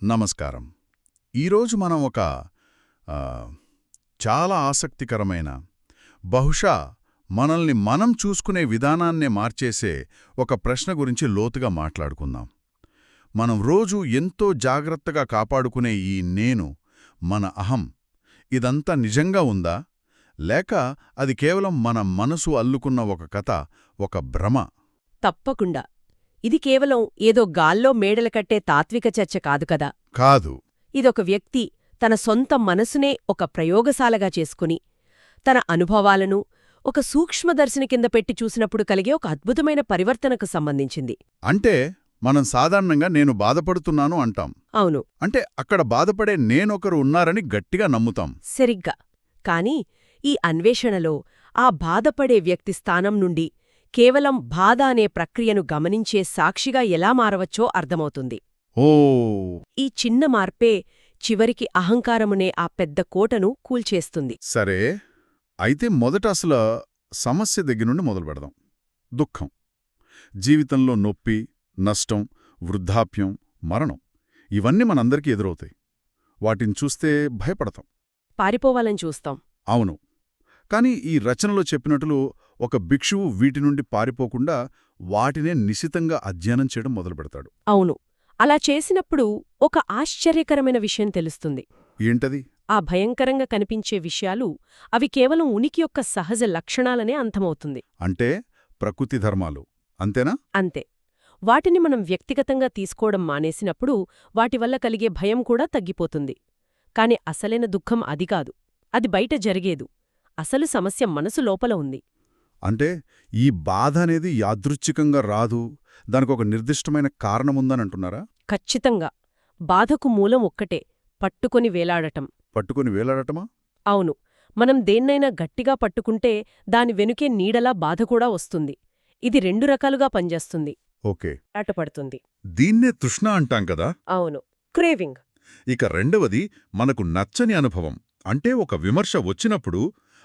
నమస్కారం. ఈరోజు మనం ఒక ఆ, చాలా ఆసక్తికరమైన, బహుశా మనల్ని మనం చూసుకునే విధానాన్నే మార్చేసే ఒక ప్రశ్న గురించి లోతుగా మాట్లాడుకుందాం. మనం రోజూ ఎంతో జాగ్రత్తగా కాపాడుకునే ఈ నేను, మన అహం, ఇదంతా నిజంగా ఉందా? లేక అది కేవలం మన మనసు అల్లుకున్న ఒక కథ, ఒక భ్రమ? తప్పకుండా. ఇది కేవలం ఏదో గాల్లో మేడలు కట్టే తాత్విక చర్చ కాదు కదా. కాదు. ఇదొక వ్యక్తి తన సొంత మనసునే ఒక ప్రయోగశాలగా చేసుకుని, తన అనుభవాలను ఒక సూక్ష్మదర్శిని కింద పెట్టి చూసినప్పుడు కలిగే ఒక అద్భుతమైన పరివర్తనకు సంబంధించింది. అంటే మనం సాధారణంగా నేను బాధపడుతున్నాను అంటాం. అవును, అంటే అక్కడ బాధపడే నేనొకరు ఉన్నారని గట్టిగా నమ్ముతాం. సరిగ్గా. కాని ఈ అన్వేషణలో ఆ బాధపడే వ్యక్తి స్థానం నుండి కేవలం బాధ అనే ప్రక్రియను గమనించే సాక్షిగా ఎలా మారవచ్చో అర్థమవుతుంది. ఓ ఈ చిన్న మార్పే చివరికి అహంకారమునే ఆ పెద్ద కోటను కూల్చేస్తుంది. సరే, అయితే మొదట అసలు సమస్య దగ్గర నుండి మొదలు పెడదాం. దుఃఖం. జీవితంలో నొప్పి, నష్టం, వృద్ధాప్యం, మరణం ఇవన్నీ మనందరికీ ఎదురవుతాయి. వాటిని చూస్తే భయపడతాం. పారిపోవాలని చూస్తాం. అవును. కాని ఈ రచనలో చెప్పినట్లు ఒక భిక్షువు వీటి నుండి పారిపోకుండా వాటినే నిశితంగా అధ్యయనం చేయడం మొదలుపెడతాడు. అవును. అలా చేసినప్పుడు ఒక ఆశ్చర్యకరమైన విషయం తెలుస్తుంది. ఏంటది? ఆ భయంకరంగా కనిపించే విషయాలు అవి కేవలం ఉనికి యొక్క సహజ లక్షణాలనే అంతమవుతుంది. అంటే ప్రకృతి ధర్మాలు అంతేనా? అంతే. వాటిని మనం వ్యక్తిగతంగా తీసుకోవడం మానేసినప్పుడు వాటివల్ల కలిగే భయం కూడా తగ్గిపోతుంది. కాని అసలైన దుఃఖం అది కాదు. అది బయట జరిగేదు. అసలు సమస్య మనసు లోపల ఉంది. అంటే ఈ బాధ అనేది యాదృచ్ఛికంగా రాదు, దానికొక నిర్దిష్టమైన కారణముందనంటున్నారా? ఖచ్చితంగా. బాధకు మూలం ఒక్కటే, పట్టుకొని వేలాడటం. పట్టుకుని వేలాడటమా? అవును. మనం దేన్నైనా గట్టిగా పట్టుకుంటే దాని వెనుకే నీడలా బాధ కూడా వస్తుంది. ఇది రెండు రకాలుగా పనిచేస్తుంది. ఓకే. ఆటపడుతుంది. దీన్నే తృష్ణ అంటాం కదా. అవును, క్రేవింగ్. ఇక రెండవది మనకు నచ్చని అనుభవం. అంటే ఒక విమర్శ వచ్చినప్పుడు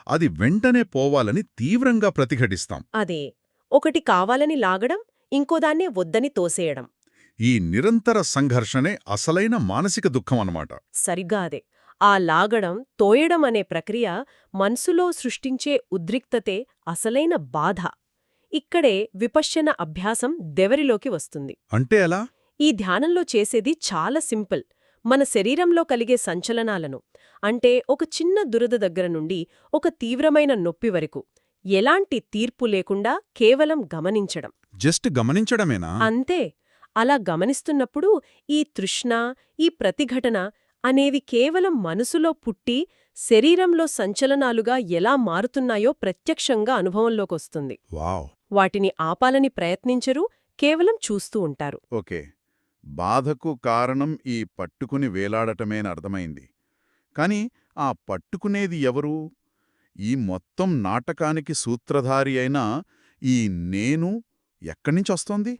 అది వెంటనే పోవాలని తీవ్రంగా ప్రతిఘటిస్తాం. అదే, ఒకటి కావాలని లాగడం, ఇంకోదాన్నే వద్దని తోసేయడం. ఈ నిరంతర సంఘర్షణే అసలైన మానసిక దుఃఖం అన్నమాట. సరిగ్గా అదే. ఆ లాగడం, తోయడం అనే ప్రక్రియ మనసులో సృష్టించే ఉద్రిక్తతే అసలైన బాధ. ఇక్కడే విపశ్యన అభ్యాసం దెవరిలోకి వస్తుంది. అంటే ఎలా? ఈ ధ్యానంలో చేసేది చాలా సింపుల్. మన శరీరంలో కలిగే సంచలనాలను, అంటే ఒక చిన్న దురద దగ్గర నుండి ఒక తీవ్రమైన నొప్పి వరకు ఎలాంటి తీర్పు లేకుండా కేవలం గమనించడం. జస్ట్ గమనించడమేనా? అంతే. అలా గమనిస్తున్నప్పుడు ఈ తృష్ణ, ఈ ప్రతిఘటన అనేవి కేవలం మనసులో పుట్టి శరీరంలో సంచలనాలుగా ఎలా మారుతున్నాయో ప్రత్యక్షంగా అనుభవంలోకొస్తుంది. వావ్. వాటిని ఆపాలని ప్రయత్నించరు, కేవలం చూస్తూ ఉంటారు. ఓకే. బాధకు కారణం ఈ పట్టుకుని వేలాడటమేని అర్థమైంది. కాని ఆ పట్టుకునేది ఎవరు? ఈ మొత్తం నాటకానికి సూత్రధారి అయిన ఈ నేను ఎక్కడ్నించొస్తోంది?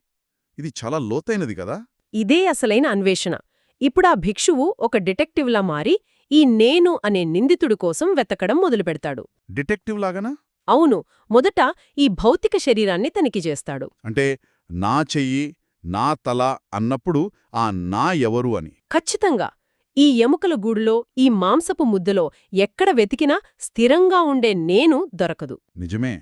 ఇది చాలా లోతైనది కదా. ఇదే అసలైన అన్వేషణ. ఇప్పుడా భిక్షువు ఒక డిటెక్టివ్లా మారి ఈ నేను అనే నిందితుడి కోసం వెతకడం మొదలుపెడతాడు. డిటెక్టివ్ లాగానా? అవును. మొదట ఈ భౌతిక శరీరాన్ని తనిఖీ చేస్తాడు. అంటే నా చెయ్యి, నా తల అన్నప్పుడు ఆ నా ఎవరు అని. ఖచ్చితంగా. ఈ ఎముకల గూడులో, ఈ మాంసపు ముద్దలో ఎక్కడ వెతికినా స్థిరంగా ఉండే నేను దొరకదు. నిజమే.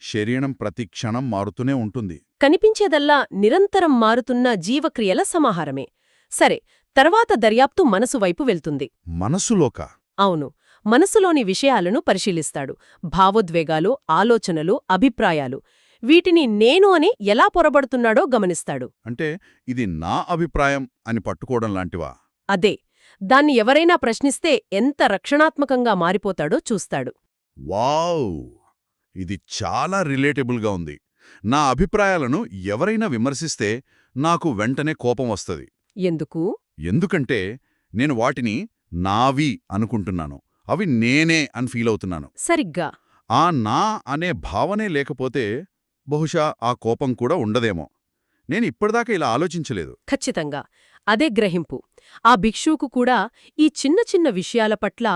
శరీరం ప్రతి క్షణం మారుతూనే ఉంటుంది. కనిపించేదల్లా నిరంతరం మారుతున్న జీవక్రియల సమాహారమే. సరే, తర్వాత దర్యాప్తు మనసు వైపు వెళ్తుంది. మనసులోక? అవును. మనసులోని విషయాలను పరిశీలిస్తాడు. భావోద్వేగాలు, ఆలోచనలు, అభిప్రాయాలు. వీటిని నేను అని ఎలా పొరబడుతున్నాడో గమనిస్తాడు. అంటే ఇది నా అభిప్రాయం అని పట్టుకోవడం లాంటివా? అదే. దాన్ని ఎవరైనా ప్రశ్నిస్తే ఎంత రక్షణాత్మకంగా మారిపోతాడో చూస్తాడు. వావ్! ఇది చాలా రిలేటబుల్గా ఉంది. నా అభిప్రాయాలను ఎవరైనా విమర్శిస్తే నాకు వెంటనే కోపం వస్తది. ఎందుకు? ఎందుకంటే నేను వాటిని నావి అనుకుంటున్నాను. అవి నేనే అని ఫీలవుతున్నాను. సరిగ్గా. ఆ నా అనే భావనే లేకపోతే బహుశా ఆ కోపం కూడా ఉండదేమో. నేనిప్పటిదాకా ఇలా ఆలోచించలేదు. ఖచ్చితంగా. అదే గ్రహింపు. ఆ భిక్షువుకు కూడా ఈ చిన్న చిన్న విషయాల పట్ల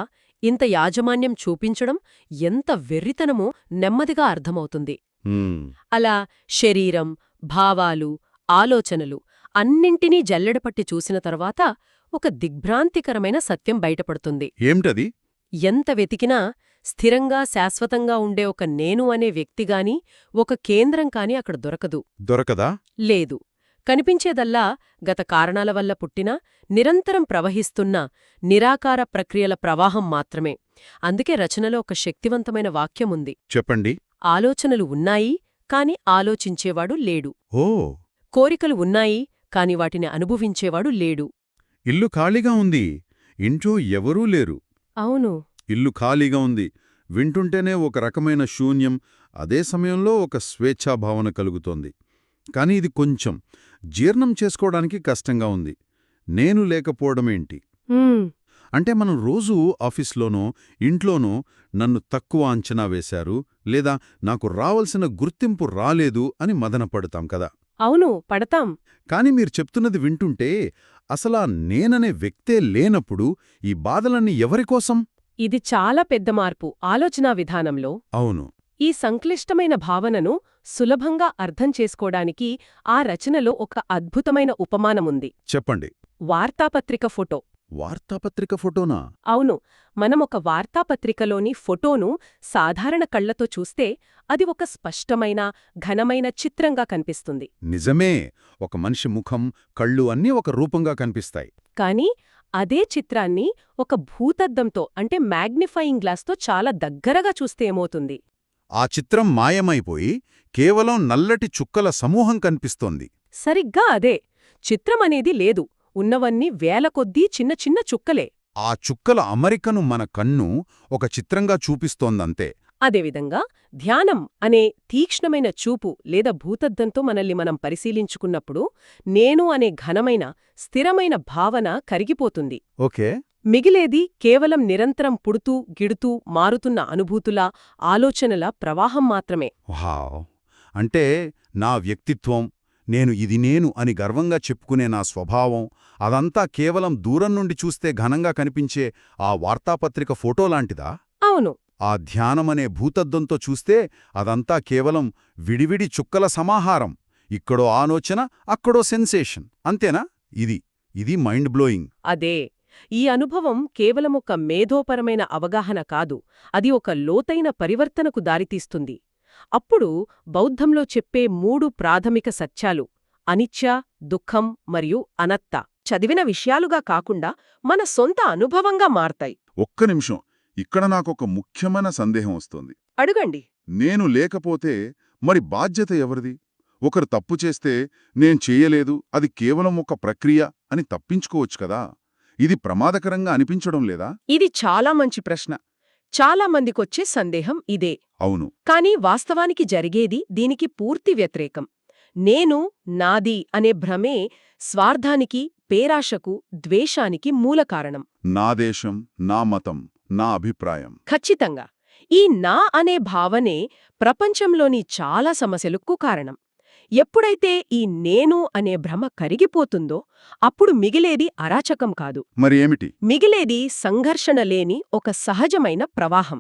ఇంత యాజమాన్యం చూపించడం ఎంత వెర్రితనమో నెమ్మదిగా అర్థమవుతుంది. అలా శరీరం, భావాలు, ఆలోచనలు అన్నింటినీ జల్లెడపట్టి చూసిన తరువాత ఒక దిగ్భ్రాంతికరమైన సత్యం బయటపడుతుంది. ఏమిటది? ఎంత వెతికినా స్థిరంగా శాశ్వతంగా ఉండే ఒక నేను అనే వ్యక్తిగాని ఒక కేంద్రం కాని అక్కడ దొరకదు. దొరకదా? లేదు. కనిపించేదల్లా గత కారణాల వల్ల పుట్టిన, నిరంతరం ప్రవహిస్తున్న నిరాకార ప్రక్రియల ప్రవాహం మాత్రమే. అందుకే రచనలో ఒక శక్తివంతమైన వాక్యముంది. చెప్పండి. ఆలోచనలు ఉన్నాయి, కాని ఆలోచించేవాడు లేడు. ఓ! కోరికలు ఉన్నాయి, కాని వాటిని అనుభవించేవాడు లేడు. ఇల్లు ఖాళీగా ఉంది. ఇంట్లో ఎవరూ లేరు. అవును. ఇల్లు ఖాళీగా ఉంది. వింటుంటేనే ఒక రకమైన శూన్యం, అదే సమయంలో ఒక స్వేచ్ఛాభావన కలుగుతోంది. కాని ఇది కొంచెం జీర్ణం చేసుకోవడానికి కష్టంగా ఉంది. నేను లేకపోవడమేంటి? అంటే మనం రోజూ ఆఫీస్లోనో ఇంట్లోనో నన్ను తక్కువ అంచనా వేశారు, లేదా నాకు రావలసిన గుర్తింపు రాలేదు అని మదనపడతాం కదా. అవును, పడతాం. కాని మీరు చెప్తున్నది వింటుంటే అసలా నేననే వ్యక్తే లేనప్పుడు ఈ బాధలన్నీ ఎవరికోసం? ఇది చాలా పెద్ద మార్పు ఆలోచనా విధానంలో. అవును. ఈ సంక్లిష్టమైన భావనను సులభంగా అర్థం చేసుకోడానికి ఆ రచనలో ఒక అద్భుతమైన ఉపమానముంది. చెప్పండి. వార్తాపత్రిక ఫోటో. వార్తాపత్రిక ఫోటోనా? అవును. మనం ఒక వార్తాపత్రికలోని ఫోటోను సాధారణ కళ్లతో చూస్తే అది ఒక స్పష్టమైన, ఘనమైన చిత్రంగా కనిపిస్తుంది. నిజమే. ఒక మనిషి ముఖం, కళ్ళు అన్నీ ఒక రూపంగా కనిపిస్తాయి. కాని అదే చిత్రాన్ని ఒక భూతద్దంతో అంటే మ్యాగ్నిఫయింగ్ గ్లాస్తో చాలా దగ్గరగా చూస్తే ఏమవుతుంది? ఆ చిత్రం మాయమైపోయి కేవలం నల్లటి చుక్కల సమూహం కనిపిస్తోంది. సరిగ్గా అదే. చిత్రమనేది లేదు. ఉన్నవన్నీ వేల కొద్దీ చిన్న చిన్న చుక్కలే. ఆ చుక్కల అమరికను మన కన్ను ఒక చిత్రంగా చూపిస్తోందంతే. అదేవిధంగా ధ్యానం అనే తీక్ష్ణమైన చూపు లేదా భూతద్దంతో మనల్ని మనం పరిశీలించుకున్నప్పుడు నేను అనే ఘనమైన, స్థిరమైన భావన కరిగిపోతుంది. ఓకే. మిగిలేది కేవలం నిరంతరం పుడుతూ, గిడుతూ, మారుతున్న అనుభూతుల, ఆలోచనల ప్రవాహం మాత్రమే. వావ్! అంటే నా వ్యక్తిత్వం, నేను ఇది నేను అని గర్వంగా చెప్పుకునే నా స్వభావం, అదంతా కేవలం దూరం నుండి చూస్తే ఘనంగా కనిపించే ఆ వార్తాపత్రిక ఫోటోలాంటిదా? అవును. ఆ ధ్యానమనే భూతద్దంతో చూస్తే అదంతా కేవలం విడివిడి చుక్కల సమాహారం. ఇక్కడో ఆలోచన, అక్కడో సెన్సేషన్. అంతేనా? ఇది మైండ్ బ్లోయింగ్. అదే. ఈ అనుభవం కేవలం ఒక మేధోపరమైన అవగాహన కాదు, అది ఒక లోతైన పరివర్తనకు దారితీస్తుంది. అప్పుడు బౌద్ధంలో చెప్పే 3 ప్రాథమిక సత్యాలు అనిత్య, దుఃఖం మరియు అనత్త చదివిన విషయాలుగా కాకుండా మన సొంత అనుభవంగా మారతాయి. ఒక్క నిమిషం, ఇక్కడ నాకొక ముఖ్యమైన సందేహం వస్తోంది. అడుగండి. నేను లేకపోతే మరి బాధ్యత ఎవరిది? ఒకరు తప్పు చేస్తే నేను చేయలేదు, అది కేవలం ఒక ప్రక్రియ అని తప్పించుకోవచ్చు కదా. ఇది ప్రమాదకరంగా అనిపించడం లేదా? ఇది చాలా మంచి ప్రశ్న. చాలా మందికొచ్చే సందేహం ఇదే. అవును. కానీ వాస్తవానికి జరిగేది దీనికి పూర్తి వ్యతిరేకం. నేను, నాది అనే భ్రమే స్వార్థానికి, పేరాశకు, ద్వేషానికి మూల కారణం. నా దేశం, నా మతం, నా అభిప్రాయం. ఖచ్చితంగా. ఈ నా అనే భావనే ప్రపంచంలోని చాలా సమస్యలకు కారణం. ఎప్పుడైతే ఈ నేను అనే భ్రమ కరిగిపోతుందో అప్పుడు మిగిలేది అరాచకం కాదు. మరి ఏమిటి? మిగిలేది సంఘర్షణ లేని ఒక సహజమైన ప్రవాహం.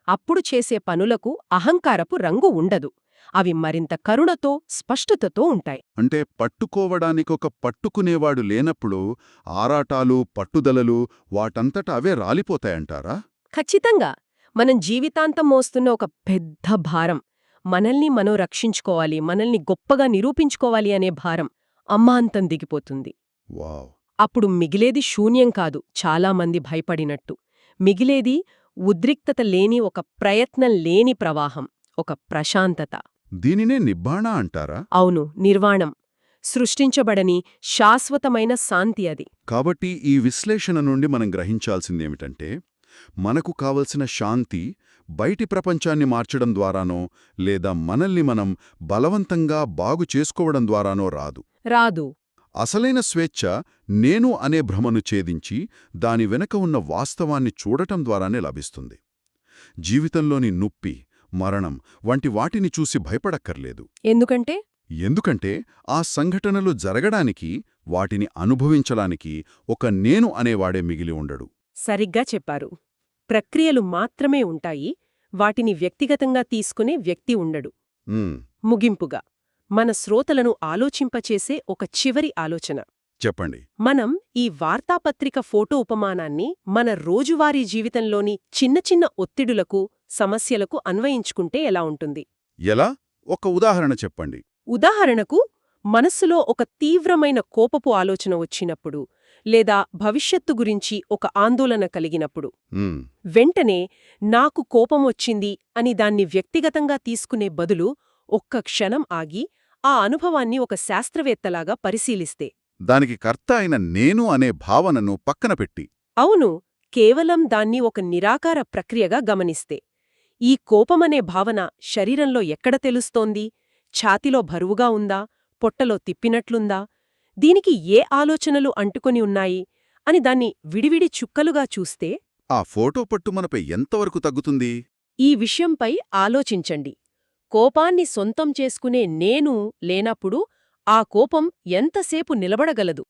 అప్పుడు చేసే పనులకు అహంకారపు రంగు ఉండదు. అవి మరింత కరుణతో, స్పష్టతతో ఉంటాయి. అంటే పట్టుకోవడానికొక పట్టుకునేవాడు లేనప్పుడు ఆరాటాలు, పట్టుదలలు వాటంతట అవే రాలిపోతాయంటారా? ఖచ్చితంగా. మనం జీవితాంతం మోస్తున్న ఒక పెద్ద భారం, మనల్ని మనం రక్షించుకోవాలి, మనల్ని గొప్పగా నిరూపించుకోవాలి అనే భారం అమ్మాంతం దిగిపోతుంది. వావ్! అప్పుడు మిగిలేది శూన్యం కాదు, చాలామంది భయపడినట్టు. మిగిలేది ఉద్రిక్తత లేని ఒక ప్రయత్నం లేని ప్రవాహం, ఒక ప్రశాంతత. దీనినే నిబ్బాణ అంటారా? అవును, నిర్వాణం. సృష్టించబడని శాశ్వతమైన శాంతి అది. కాబట్టి ఈ విశ్లేషణ నుండి మనం గ్రహించాల్సిందేమిటంటే, మనకు కావలసిన శాంతి బయటి ప్రపంచాన్ని మార్చడం ద్వారానో లేదా మనల్ని మనం బలవంతంగా బాగు చేసుకోవడం ద్వారానో రాదు. అసలైన స్వేచ్ఛ నేను అనే భ్రమను ఛేదించి దాని వెనక ఉన్న వాస్తవాన్ని చూడటం ద్వారానే లభిస్తుంది. జీవితంలోని నొప్పి, మరణం వంటి వాటిని చూసి భయపడక్కర్లేదు. ఎందుకంటే ఆ సంఘటనలు జరగడానికి, వాటిని అనుభవించడానికి ఒక నేను అనేవాడే మిగిలి ఉండడు. సరిగ్గా చెప్పారు. ప్రక్రియలు మాత్రమే ఉంటాయి, వాటిని వ్యక్తిగతంగా తీసుకునే వ్యక్తి ఉండడు. ముగింపుగా మన శ్రోతలను ఆలోచింపచేసే ఒక చివరి ఆలోచన. చెప్పండి. మనం ఈ వార్తాపత్రిక ఫోటో ఉపమానాన్ని మన రోజువారీ జీవితంలోని చిన్న చిన్న ఒత్తిడులకు, సమస్యలకు అన్వయించుకుంటే ఎలా ఉంటుంది? ఎలా? ఒక ఉదాహరణ చెప్పండి. ఉదాహరణకు, మనస్సులో ఒక తీవ్రమైన కోపపు ఆలోచన వచ్చినప్పుడు, లేదా భవిష్యత్తు గురించి ఒక ఆందోళన కలిగినప్పుడు, మ్మ్. వెంటనే నాకు కోపం వచ్చింది అని దాన్ని వ్యక్తిగతంగా తీసుకునే బదులు ఒక్క క్షణం ఆగి ఆ అనుభవాన్ని ఒక శాస్త్రవేత్తలాగా పరిశీలిస్తే. దానికి కర్త అయిన నేను అనే భావనను పక్కన పెట్టి. అవును, కేవలం దాన్ని ఒక నిరాకార ప్రక్రియగా గమనిస్తే. ఈ కోపమనే భావన శరీరంలో ఎక్కడ తెలుస్తోంది? ఛాతిలో బరువుగా ఉందా? పొట్టలో తిప్పినట్లుందా? దీనికి ఏ ఆలోచనలు అంటుకొని ఉన్నాయి అని దాన్ని విడివిడి చుక్కలుగా చూస్తే. ఆ ఫోటో పట్టు మనపై ఎంతవరకు తగ్గుతుంది? ఈ విషయంపై ఆలోచించండి. కోపాన్ని సొంతం చేసుకునే నేను లేనప్పుడు ఆ కోపం ఎంతసేపు నిలబడగలదు?